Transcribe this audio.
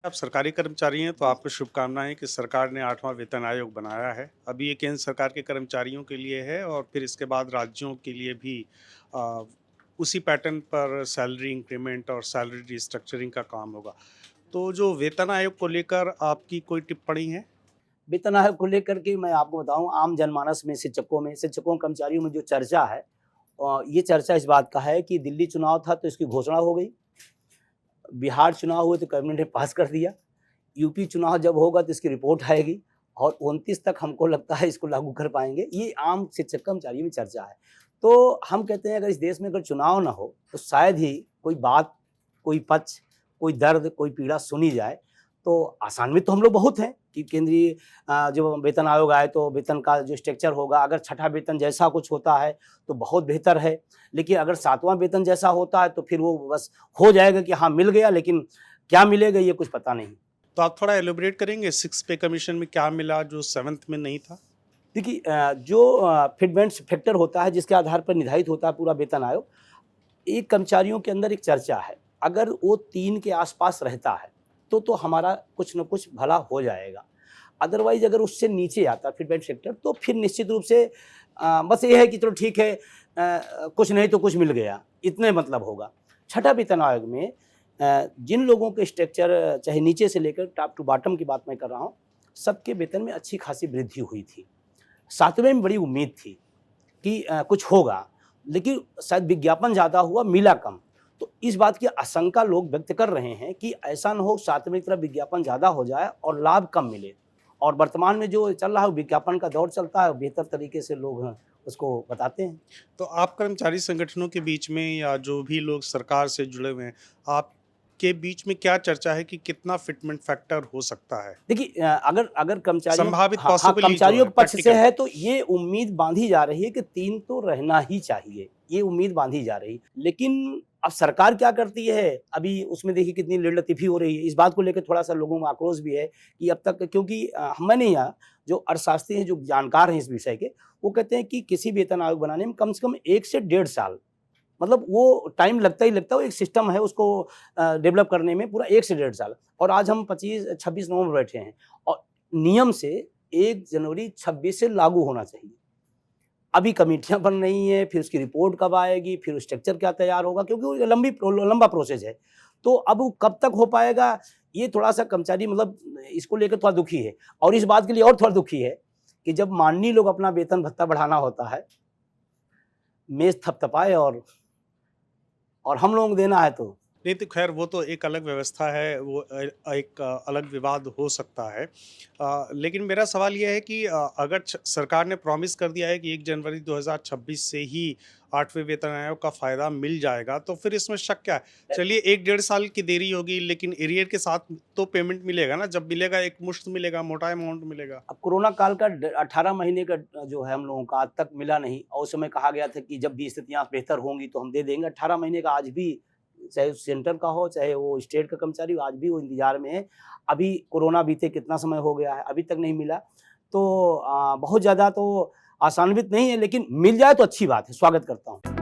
आप सरकारी कर्मचारी हैं तो आपको शुभकामनाएँ कि सरकार ने 8वां वेतन आयोग बनाया है। अभी ये केंद्र सरकार के कर्मचारियों के लिए है और फिर इसके बाद राज्यों के लिए भी अ, उसी पैटर्न पर सैलरी इंक्रीमेंट और सैलरी रिस्ट्रक्चरिंग का काम होगा। तो जो वेतन आयोग को लेकर आपकी कोई टिप्पणी है? वेतन आयोग को लेकर के मैं आपको बताऊँ आम जनमानस में शिक्षकों, कर्मचारियों में जो चर्चा है ये चर्चा इस बात का है कि दिल्ली चुनाव था तो इसकी घोषणा हो गई, बिहार चुनाव हुए तो कैबिनेट ने पास कर दिया, यूपी चुनाव जब होगा तो इसकी रिपोर्ट आएगी और 29 तक हमको लगता है इसको लागू कर पाएँगे। ये आम शिक्षक कर्मचारियों में चर्चा है। तो हम कहते हैं अगर इस देश में अगर चुनाव ना हो तो शायद ही कोई बात, कोई पक्ष, कोई दर्द, कोई पीड़ा सुनी जाए। तो आसान्वित तो हम लोग बहुत हैं कि केंद्रीय जो वेतन आयोग आए तो वेतन का जो स्ट्रक्चर होगा अगर छठा वेतन जैसा कुछ होता है तो बहुत बेहतर है। लेकिन अगर 7वां वेतन जैसा होता है तो फिर वो बस हो जाएगा कि हाँ मिल गया, लेकिन क्या मिलेगा ये कुछ पता नहीं। तो आप थोड़ा एलाबोरेट करेंगे 6 पे कमीशन में क्या मिला जो 7th में नहीं था? देखिए जो फिटमेंट्स फैक्टर होता है जिसके आधार पर निर्धारित होता है पूरा वेतन आयोग, एक कर्मचारियों के अंदर एक चर्चा है, अगर वो 3 के आस-पास रहता है, तो हमारा कुछ न कुछ भला हो जाएगा। अदरवाइज़ अगर उससे नीचे आता है फिटमेंट फैक्टर तो फिर निश्चित रूप से बस ये है कि चलो ठीक है कुछ नहीं तो कुछ मिल गया, इतने मतलब होगा। छठा वेतन आयोग में जिन लोगों के स्ट्रक्चर चाहे नीचे से लेकर टॉप टू बॉटम की बात मैं कर रहा हूँ, सबके वेतन में अच्छी खासी वृद्धि हुई थी। 7वें में बड़ी उम्मीद थी कि कुछ होगा, लेकिन शायद विज्ञापन ज़्यादा हुआ, मिला कम। तो इस बात की आशंका लोग व्यक्त कर रहे हैं कि ऐसा ना हो 7वें की तरफ विज्ञापन ज़्यादा हो जाए और लाभ कम मिले। और वर्तमान में जो चल रहा है विज्ञापन का दौर चलता है, बेहतर तरीके से लोग उसको बताते हैं। तो आप कर्मचारी संगठनों के बीच में या जो भी लोग सरकार से जुड़े हुए हैं, आपके बीच में क्या चर्चा है कि कितना फिटमेंट फैक्टर हो सकता है? देखिए अगर अगर कर्मचारियों संभावित हाँ, पॉसिबली जो कर्मचारियों है के पक्ष से प्रैक्टिकल। है तो ये उम्मीद बाँधी जा रही है कि 3 तो रहना ही चाहिए, ये उम्मीद बाँधी जा रही है। लेकिन अब सरकार क्या करती है, अभी उसमें देखिए कितनी लेट-लतीफ़ी हो रही है। इस बात को लेके थोड़ा-सा लोगों में आक्रोश भी है कि अब तक क्योंकि मैं नहीं जो अर्थशास्त्री हैं, जो जानकार हैं इस विषय के, वो कहते हैं कि किसी वेतन आयोग बनाने में कम से कम 1 से डेढ़ साल मतलब वो टाइम लगता ही लगता है, वो एक सिस्टम है उसको डेवलप करने में पूरा 1 से डेढ़ साल और आज हम 25-26 नवंबर बैठे हैं और नियम से 1 जनवरी 26 से लागू होना चाहिए। अभी कमेटियाँ बन रही हैं, फिर उसकी रिपोर्ट कब आएगी, फिर स्ट्रक्चर क्या तैयार होगा क्योंकि वो लंबा प्रोसेस है। तो अब वो कब तक हो पाएगा, ये थोड़ा-सा कर्मचारी मतलब इसको लेकर थोड़ा दुखी है और इस बात के लिए और थोड़ा दुखी है कि जब माननीय लोग अपना वेतन-भत्ता बढ़ाना होता है, मेज़ थपथपाए और हम लोगों को देना है तो नहीं तो खैर वो तो एक अलग व्यवस्था है, वो एक अलग विवाद हो सकता है। लेकिन मेरा सवाल ये है कि अगर सरकार ने प्रॉमिस कर दिया है कि 1 जनवरी 2026 से ही 8वें वेतन आयोग का फ़ायदा मिल जाएगा, तो फिर इसमें शक क्या है? चलिए 1 डेढ़ साल की देरी होगी लेकिन एरियर के साथ तो पेमेंट मिलेगा ना, जब मिलेगा एकमुश्त मिलेगा, मोटा अमाउंट मिलेगा। अब कोरोना काल का 18 महीने का जो है हम लोगों का आज तक मिला नहीं और उस समय कहा गया था कि जब भी स्थितियाँ बेहतर होंगी तो हम दे देंगे। 18 महीने का आज भी चाहे सेंटर का हो, चाहे वो स्टेट का कर्मचारी हो, आज भी वो इंतज़ार में है। अभी कोरोना बीते कितना समय हो गया है, अभी तक नहीं मिला। तो बहुत ज़्यादा तो आशान्वित नहीं है लेकिन मिल जाए तो अच्छी बात है, स्वागत करता हूँ।